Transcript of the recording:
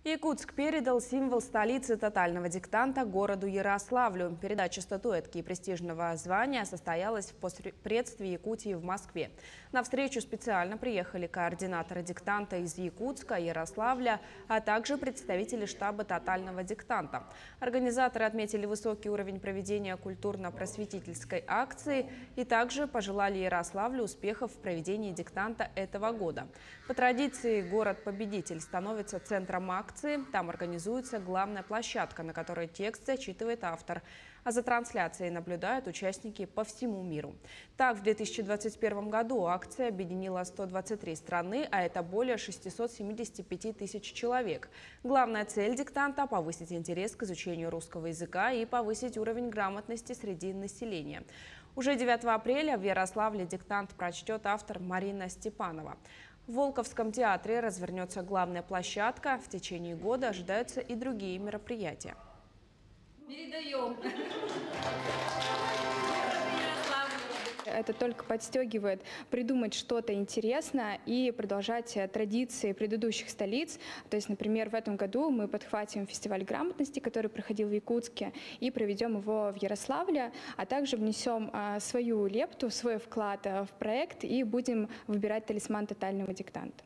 Якутск передал символ столицы тотального диктанта городу Ярославлю. Передача статуэтки и престижного звания состоялась в посредстве Якутии в Москве. На встречу специально приехали координаторы диктанта из Якутска, Ярославля, а также представители штаба тотального диктанта. Организаторы отметили высокий уровень проведения культурно-просветительской акции и также пожелали Ярославлю успехов в проведении диктанта этого года. По традиции, город-победитель становится центром акции. Там организуется главная площадка, на которой текст зачитывает автор. А за трансляцией наблюдают участники по всему миру. Так, в 2021 году акция объединила 123 страны, а это более 675 тысяч человек. Главная цель диктанта – повысить интерес к изучению русского языка и повысить уровень грамотности среди населения. Уже 9 апреля в Ярославле диктант прочтет автор Марина Степанова. В Волковском театре развернется главная площадка. В течение года ожидаются и другие мероприятия. Передаем. Это только подстегивает придумать что-то интересное и продолжать традиции предыдущих столиц. То есть, например, в этом году мы подхватим фестиваль грамотности, который проходил в Якутске, и проведем его в Ярославле, а также внесем свою лепту, свой вклад в проект и будем выбирать талисман тотального диктанта.